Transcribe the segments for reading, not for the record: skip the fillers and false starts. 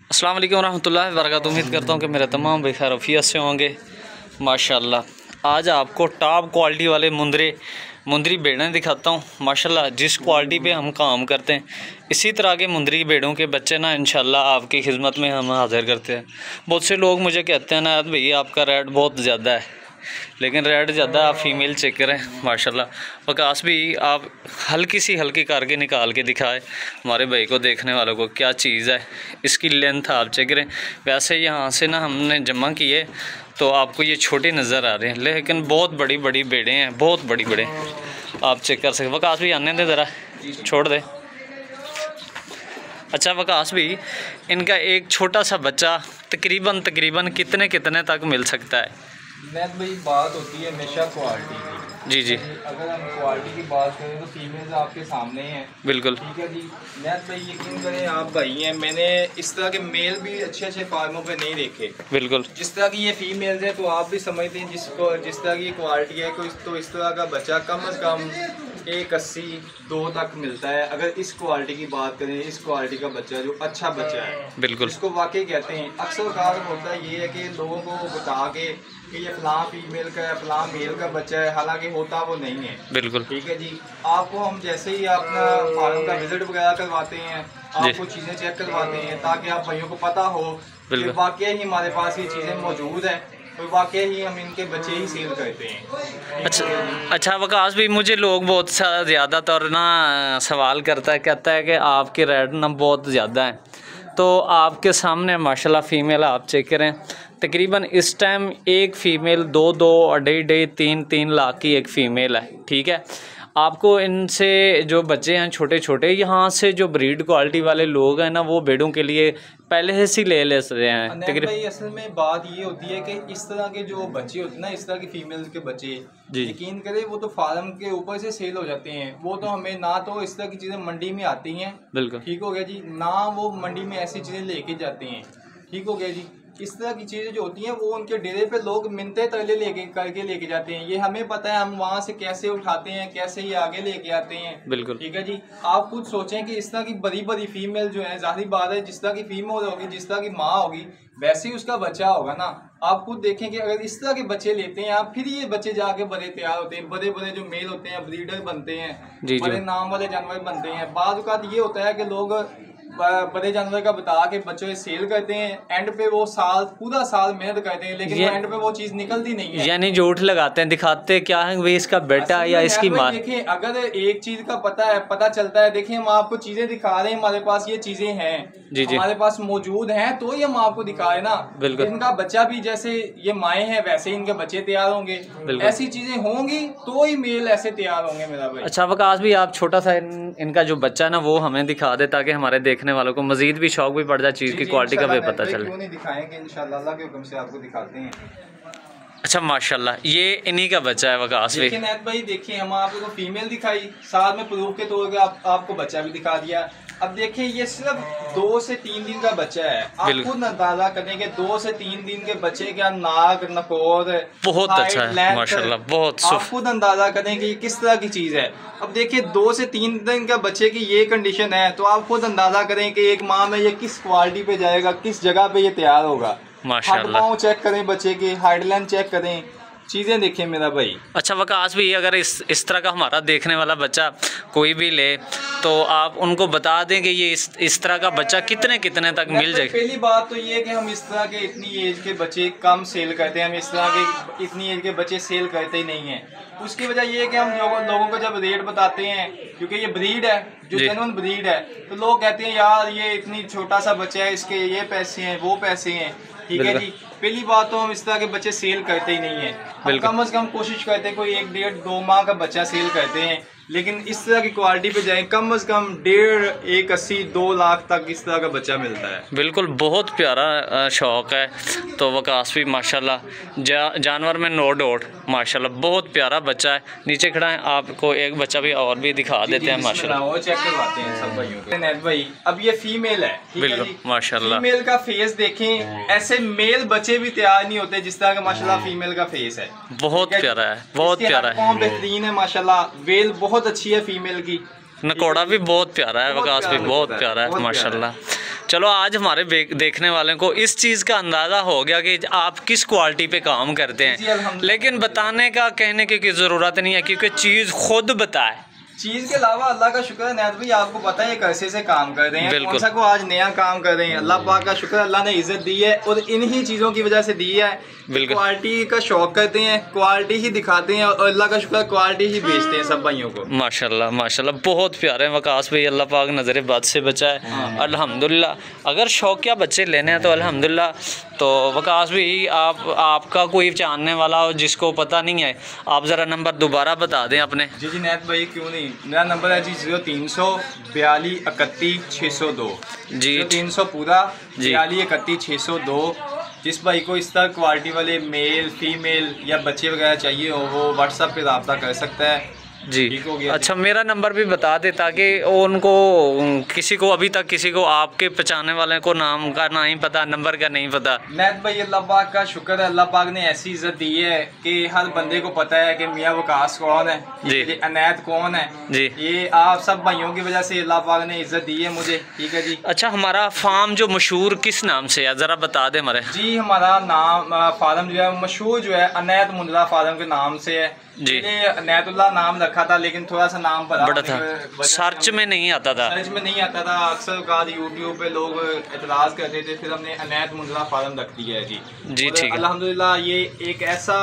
अस्सलाम वालेकुम रहमतुल्लाहि व बरकातुहू। उम्मीद करता हूँ कि मेरे तमाम भाई खैर आफियत से होंगे माशाल्लाह। आज आपको टॉप क्वालिटी वाले मुंदरी भेड़ें दिखाता हूँ माशाल्लाह। जिस क्वालिटी पे हम काम करते हैं इसी तरह के मुंदरी भेड़ों के बच्चे ना इंशाल्लाह आपकी खिदमत में हम हाजिर करते हैं। बहुत से लोग मुझे कहते हैं ना भाई आपका रेट बहुत ज़्यादा है, लेकिन रेट ज़्यादा आप फीमेल चेक करें माशाल्लाह। वकास भी आप हल्की करके निकाल के दिखाए हमारे भाई को, देखने वालों को क्या चीज़ है। इसकी लेंथ आप चेक करें। वैसे यहाँ से ना हमने जमा किए तो आपको ये छोटे नज़र आ रहे हैं, लेकिन बहुत बड़ी बड़ी बेड़े हैं, बहुत बड़ी बड़े आप चेक कर सकते। वकास भी आने दे ज़रा, छोड़ दे। अच्छा वकास भी, इनका एक छोटा सा बच्चा तकरीबन कितने तक मिल सकता है? नैत भाई बात होती है हमेशा क्वालिटी की। जी अगर हम क्वालिटी की बात करें तो फीमेल्स आपके सामने हैं, बिल्कुल ठीक है जी। नैत भाई यकीन करें आप भाई हैं, मैंने इस तरह के मेल भी अच्छे फार्मों पे नहीं देखे। बिल्कुल जिस तरह की ये फीमेल्स हैं तो आप भी समझते हैं जिस तरह की क्वालिटी है तो इस तरह का बच्चा कम से कम 1.80-2 तक मिलता है। अगर इस क्वालिटी की बात करें, इस क्वालिटी का बच्चा जो अच्छा बच्चा है बिल्कुल, इसको वाकई कहते हैं। अक्सर कार होता है ये है कि लोगों को बता के कि ये फलां फीमेल का है, फलां मेल का बच्चा है, हालांकि होता वो नहीं है। बिल्कुल ठीक है जी। आपको हम जैसे ही अपना फार्म का विजिट वगैरह करवाते हैं, आपको चीज़ें चेक करवाते हैं ताकि आप भाइयों को पता हो कि वाकई ही हमारे पास ये चीज़ें मौजूद है, तो वाकई ही हम इनके बच्चे ही सेल करते हैं। अच्छा वकास भी, मुझे लोग बहुत ज़्यादातर ना सवाल कहता है कि आपके रेट ना बहुत ज़्यादा है। तो आपके सामने माशाल्लाह फ़ीमेल आप चेक करें, तकरीबन इस टाइम एक फ़ीमेल 2-2 2.5 3 लाख की एक फ़ीमेल है, ठीक है। आपको इनसे जो बच्चे हैं छोटे यहाँ से जो ब्रीड क्वालिटी वाले लोग हैं ना, वो भेड़ों के लिए पहले से ही ले रहे हैं। भाई असल में बात ये होती है कि इस तरह के जो बच्चे होते हैं ना, इस तरह के फीमेल्स के बच्चे, यकीन करें वो तो फार्म के ऊपर से सेल हो जाते हैं। वो तो हमें ना तो इस तरह की चीज़ें मंडी में आती हैं, बिल्कुल ठीक हो गया जी, ना वो मंडी में ऐसी चीज़ें लेके जाते हैं, ठीक हो गया जी। इस तरह की चीज़ें जो होती हैं वो उनके डेरे पे लोग मिनते तरले लेके जाते हैं। ये हमें पता है, हम वहाँ से कैसे उठाते हैं, कैसे ही आगे लेके आते हैं, बिल्कुल ठीक है जी। आप खुद सोचें कि इस तरह की बड़ी फीमेल जो है, जाहिर बात है जिस तरह की फीमेल होगी, जिस तरह की माँ होगी, वैसे ही उसका बच्चा होगा ना। आप खुद देखें कि अगर इस तरह के बच्चे लेते हैं आप, फिर ये बच्चे जाके बड़े तैयार होते हैं, बड़े जो मेल होते हैं ब्रीडर बनते हैं, बड़े नाम वाले जानवर बनते हैं। बाद औक़ात ये होता है कि लोग बड़े जानवर का बता के बच्चों सेल करते हैं, एंड पे वो पूरा साल मेहनत करते हैं, लेकिन एंड पे वो चीज निकलती नहीं है। यानी झूठ लगाते हैं, दिखाते क्या है भाई इसका बेटा या इसकी माँ। देखिए अगर एक चीज का पता चलता है, देखिए हम आपको चीजें दिखा रहे हैं, हमारे पास ये चीजें हैं, हमारे पास मौजूद हैं, तो ये हम आपको दिखा रहे ना। बिल्कुल इनका बच्चा भी जैसे ये माए हैं वैसे इनके बच्चे तैयार होंगे, ऐसी चीजें होंगी तो ही मेल ऐसे तैयार होंगे मेरा भाई। अच्छा वकास भी, आप छोटा सा इनका जो बच्चा है ना वो हमें दिखा दे, ताकि हमारे देखने वालों को मजीद भी शौक भी पड़ जाए, चीज़ की क्वालिटी का भी पता चले। क्यों नहीं दिखाएंगे, इंशाल्लाह अल्लाह के हुक्म से आपको दिखाते हैं। अच्छा माशाल्लाह, ये इन्हीं का बच्चा है वकास भी। देखिए नैत भाई, देखिए हम आपको फीमेल दिखाई, साथ में प्रूफ के तौर पे आपको बच्चा भी दिखा दिया। अब देखिए ये सिर्फ 2 से 3 दिन का बच्चा है। आप खुद अंदाजा करेंगे 2 से 3 दिन के बच्चे का नाक नकोर बहुत अच्छा है माशाल्लाह, बहुत। आप खुद अंदाजा करेंगे ये किस तरह की चीज है। अब देखिए 2 से 3 दिन का बच्चे की ये कंडीशन है, तो आप खुद अंदाजा करें कि एक माह में ये किस क्वालिटी पे जाएगा, किस जगह पे ये तैयार होगा माशाल्लाह। हाथ चेक करें बच्चे की, हाइडलाइन चेक करें, चीज़ें देखें मेरा भाई। अच्छा वकास भी, अगर इस तरह का हमारा देखने वाला बच्चा कोई भी ले तो आप उनको बता दें कि ये इस तरह का बच्चा कितने तक मिल जाएगा। पहली बात तो ये है कि हम इस तरह के इतनी एज के बच्चे कम सेल करते हैं, हम इस तरह के इतनी एज के बच्चे सेल करते ही नहीं हैं। उसकी वजह ये है कि हम लोगों को जब रेट बताते हैं, क्योंकि ये ब्रीड है जो जेन्युइन ब्रीड है, तो लोग कहते हैं यार ये इतनी छोटा सा बच्चा है, इसके ये पैसे हैं वो पैसे हैं, ठीक है जी। पहली बात तो हम इस तरह के बच्चे सेल करते ही नहीं है। कम से कम कोशिश करते हैं कोई 1-1.5-2 माह का बच्चा सेल करते हैं, लेकिन इस तरह की क्वालिटी पे जाएं कम से कम 1.5-1.80-2 लाख तक इस तरह का बच्चा मिलता है। बिल्कुल बहुत प्यारा शौक़ है। तो वकास भी माशाल्लाह जानवर में नो डाउट माशाल्लाह बहुत प्यारा बच्चा है। नीचे खड़ा है, आपको एक बच्चा भी और भी दिखा देते हैं माशाल्लाह, वो चेक करवाते हैं सब भाइयों को। नैत भाई अब ये फीमेल है, बिल्कुल माशाल्लाह। फीमेल का फेस देखें, ऐसे मेल बच्चे भी तैयार नहीं होते जिस तरह का माशाल्लाह फीमेल का फेस है। बहुत प्यारा है, बहुत प्यारा है, बेहतरीन है माशाल्लाह। वेल बहुत अच्छी है फीमेल की, नकोड़ा भी बहुत प्यारा है वकास भी, बहुत प्यारा है माशाल्लाह। चलो आज हमारे देखने वाले को इस चीज़ का अंदाज़ा हो गया कि आप किस क्वालिटी पे काम करते हैं, लेकिन बताने का कहने की ज़रूरत नहीं है क्योंकि चीज़ खुद बताए। चीज के अलावा अल्लाह का शुक्र है नैद भाई, आपको पता है कैसे से काम कर रहे हैं, कौन सा को आज नया काम कर रहे हैं। अल्लाह पाक का शुक्र, अल्लाह ने इज्जत दी है और इन्हीं चीज़ों की वजह से दी है। क्वालिटी का शौक करते हैं, क्वालिटी ही दिखाते हैं और अल्लाह का शुक्र क्वालिटी ही बेचते हैं सब भाइयों को। माशाल्लाह माशाल्लाह, बहुत प्यारे हैं वकास भाई, अल्लाह पाक नज़र बद से बचाए। अल्हम्दुलिल्लाह अगर शौकिया बच्चे लेने हैं तो अल्हम्दुलिल्लाह। तो वकास भाई आपका कोई जानने वाला हो जिसको पता नहीं है, आप ज़रा नंबर दोबारा बता दें अपने। जी जी नैद भाई क्यों नहीं, मेरा नंबर है जी 0342 31 602 जी, 300 पूरा 42 31 602। जिस भाई को इस तरह क्वालिटी वाले मेल फीमेल या बच्चे वगैरह चाहिए हो वो व्हाट्सएप पे रब्ता कर सकता है जी। अच्छा मेरा नंबर भी बता दे ताकि उनको किसी को अभी तक किसी को आपके पहचानने वाले को नाम का नहीं पता, नंबर का नहीं पता। नैद भाई अल्लाह पाक का शुक्र है, अल्लाह पाक ने ऐसी इज्जत दी है कि हर बंदे को पता है कि मियाँ वकास कौन है जी, अनैत कौन है जी। ये आप सब भाइयों की वजह से अल्लाह पाक ने इज्जत दी है मुझे, ठीक है जी। अच्छा हमारा फार्म जो मशहूर किस नाम से है ज़रा बता दे हमारे। जी हमारा नाम फार्म जो है मशहूर जो है अनैत मुंद्रा फार्म के नाम से है जी। अनैतुल्लाह नाम रखा था लेकिन थोड़ा सा नाम बड़ा था, सर्च में नहीं आता था, सर्च में नहीं आता था। अक्सर यूट्यूब पे लोग एतराज़ करते थे, फिर हमने अनैत मुंद्रा फार्म रख दिया है जी जी ठीक है। अल्हम्दुलिल्लाह ये एक ऐसा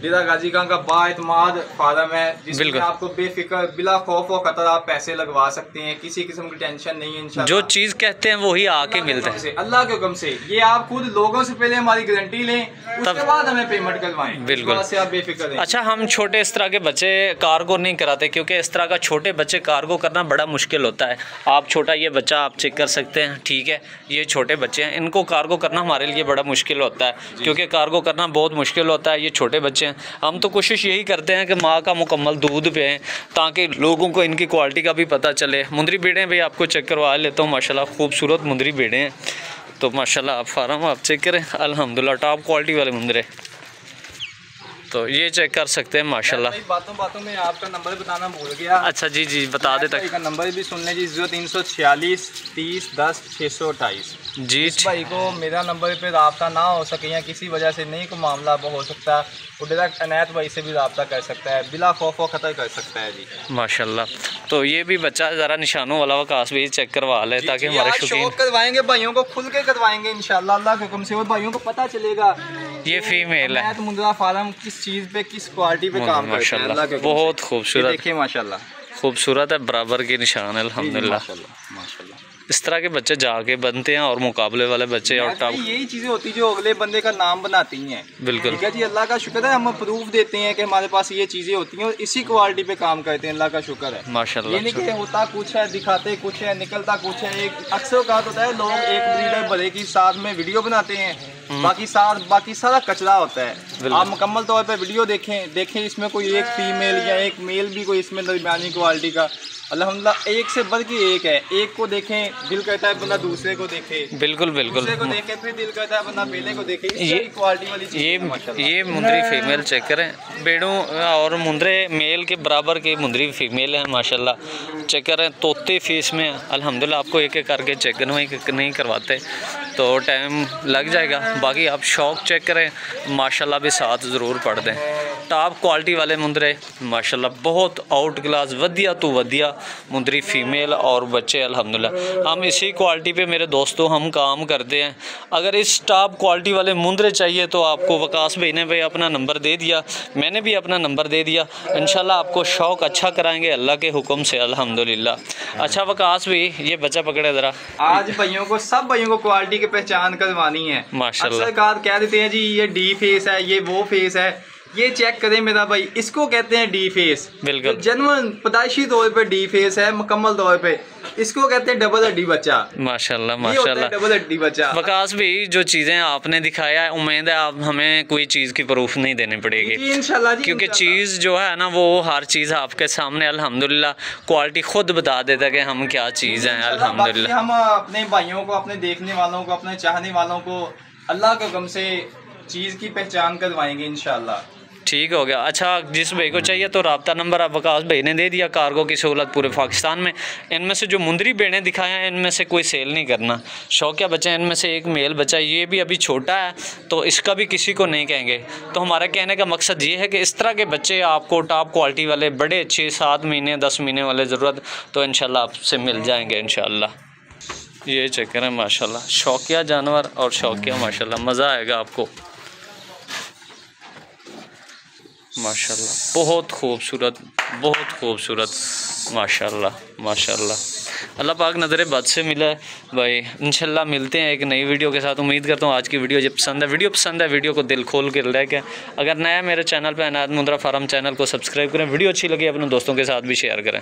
डेरा गाजी खान का बाएतमाद फार्म है जिसमें आपको बेफिक्र बिला खौफ और खतर आप पैसे लगवा सकते हैं, किसी किस्म की टेंशन नहीं है इंशाल्लाह। जो चीज़ कहते हैं वही आके मिलता है अल्लाह के हुक्म से। ये आप खुद लोगों से पहले हमारी गारंटी लें, उसके बाद हमें पेमेंट करवाएं, बिल्कुल से आप बेफिक्र रहें। अच्छा हम छोटे इस तरह के बच्चे कार्गो नहीं कराते क्योंकि इस तरह का छोटे बच्चे कार्गो करना बड़ा मुश्किल होता है। आप छोटा ये बच्चा आप चेक कर सकते हैं, ठीक है, ये छोटे बच्चे हैं, इनको कार्गो करना हमारे लिए बड़ा मुश्किल होता है क्योंकि कार्गो करना बहुत मुश्किल होता है। ये छोटे बच्चे हैं, हम तो कोशिश यही करते हैं कि माँ का मुकम्मल दूध पिएं ताकि लोगों को इनकी क्वालिटी का भी पता चले। मुंदरी बेड़े भी आपको चेक करवा लेता हूँ, माशाल्लाह खूबसूरत मुंदरी बेड़े हैं। तो माशाल्लाह आप फार्म आप चेक करें, अल्हम्दुलिल्लाह टॉप क्वालिटी वाले मुंदरे, तो ये चेक कर सकते हैं माशाल्लाह। बातों में आपका नंबर बताना भूल गया। अच्छा जी जी बता दे तक नंबर भी सुन लें जी 0346 30 10 628 जी। इस भाई को मेरा नंबर पे रब्ता ना हो सके या किसी वजह से नहीं कोई मामला हो सकता, वो डायरेक्ट अनैत भाई से भी रब्ता कर सकता है, बिला खौफ व खतर कर सकता है जी माशाल्लाह। तो ये भी बच्चा ज़रा निशानों वाला वकास भी चेक करवा ले ताकि हमारे शौक करवाएंगे भाइयों को, खुल के करवाएंगे इंशाल्लाह अल्लाह के हुक्म से, और भाइयों को पता चलेगा ये फीमेल है मुंद्रा फार्म किस चीज़ पे किस क्वालिटी पे काम करता है। अल्लाह के बहुत खूबसूरत, देखिए माशाल्लाह खूबसूरत है, बराबर के निशान है अल्हम्दुलिल्लाह। माशाल्लाह इस तरह के बच्चे जाके बनते हैं और मुकाबले वाले बच्चे और टॉप यही चीज़ें होती जो अगले बंदे का नाम बनाती हैं। बिल्कुल ठीक है जी, अल्लाह का शुक्र है हम प्रूफ देते हैं कि हमारे पास ये चीज़ें होती हैं और इसी क्वालिटी पे काम करते हैं, अल्लाह का शुक्र है माशाल्लाह। ये नहीं कि होता कुछ है दिखाते कुछ है निकलता कुछ है। एक अक्सर कहा होता है लोग एक ब्रीडर भले की साथ में वीडियो बनाते हैं, बाकी सारा कचरा होता है। आप मुकम्मल तौर पर वीडियो देखें इसमें कोई एक फीमेल या एक मेल भी कोई इसमें दरमियानी क्वालिटी का अल्हम्दुलिल्लाह एक से बढ़ के एक है। एक को देखें दिल करता है बंदा दूसरे को देखे, बिल्कुल बिल्कुल दूसरे को देखे फिर दिल करता है बंदा पहले को देखे। ये क्वालिटी वाली चीज़ ये मुंदरी फीमेल चेक करें, बेड़ों और मुंदरे मेल के बराबर के मुंदरी फीमेल है माशाल्लाह। चेक करें तोते फीस में अल्हम्दुलिल्लाह आपको एक एक करके चेक नहीं करवाते तो टाइम लग जाएगा। बाकी आप शौक चेक करें माशाल्लाह भी साथ ज़रूर पढ़ दें। टॉप क्वालिटी वाले मुंदरे माशाल्लाह बहुत आउट क्लास वधिया तो वधिया मुंदरी फीमेल और बच्चे अल्हम्दुलिल्लाह। हम इसी क्वालिटी पे मेरे दोस्तों हम काम करते हैं। अगर इस टॉप क्वालिटी वाले मुंदरे चाहिए तो आपको वकास भाई ने भाई अपना नंबर दे दिया, मैंने भी अपना नंबर दे दिया, इंशाल्लाह आपको शौक अच्छा कराएंगे अल्लाह के हुक्म से अल्हम्दुलिल्लाह। अच्छा वकास भाई ये बच्चा पकड़े ज़रा, आज भाइयों को सब भाइयों को क्वालिटी की पहचान करवानी है माशाल्लाह। कह देते हैं जी ये डी फेस है ये वो फेस है, ये चेक करें मेरा भाई, इसको कहते हैं डी फेस। बिल्कुल जनवन पैदाइशी तौर पे डी फेस है, मुकम्मल तौर पे इसको कहते हैं डबल हड्डी बच्चा माशाल्लाह माशाल्लाह। डबल हड्डी बच्चा वकास भी जो चीज़ें आपने दिखाया है उम्मीद है आप हमें कोई चीज़ की प्रूफ नहीं देनी पड़ेगी इंशाल्लाह जी, क्योंकि चीज़ जो है ना वो हर चीज़ आपके सामने अल्हम्दुलिल्लाह क्वालिटी खुद बता देता है कि हम क्या चीज़ हैं अल्हम्दुलिल्लाह। हम अपने भाइयों को अपने देखने वालों को अपने चाहने वालों को अल्लाह के हुक्म से चीज़ की पहचान करवाएंगे इंशाल्लाह। ठीक हो गया। अच्छा, जिस भाई को चाहिए तो रब्ता नंबर आप वकास भाई ने दे दिया। कार्गो की सहूलत पूरे पाकिस्तान में। इनमें से जो मुंदरी भेड़ें दिखाए हैं इनमें से कोई सेल नहीं करना, शौकिया बच्चे हैं। इनमें से एक मेल बच्चा, ये भी अभी छोटा है तो इसका भी किसी को नहीं कहेंगे। तो हमारा कहने का मकसद ये है कि इस तरह के बच्चे आपको टॉप क्वालिटी वाले बड़े 6-7 महीने 10 महीने वाले ज़रूरत तो इंशाल्लाह आपसे मिल जाएंगे इंशाल्लाह। ये चक्कर है माशाल्लाह, शौकिया जानवर और शौकिया माशाल्लाह, मज़ा आएगा आपको माशाल्लाह। बहुत खूबसूरत माशाल्लाह माशाल्लाह। अल्लाह पाक नज़र बद से मिला है भाई। इंशाल्लाह मिलते हैं एक नई वीडियो के साथ। उम्मीद करता हूँ आज की वीडियो जब पसंद है वीडियो को दिल खोल कर लेके, अगर नया मेरे चैनल पर अनायत मुंद्रा फार्म चैनल को सब्सक्राइब करें। वीडियो अच्छी लगी अपने दोस्तों के साथ भी शेयर करें।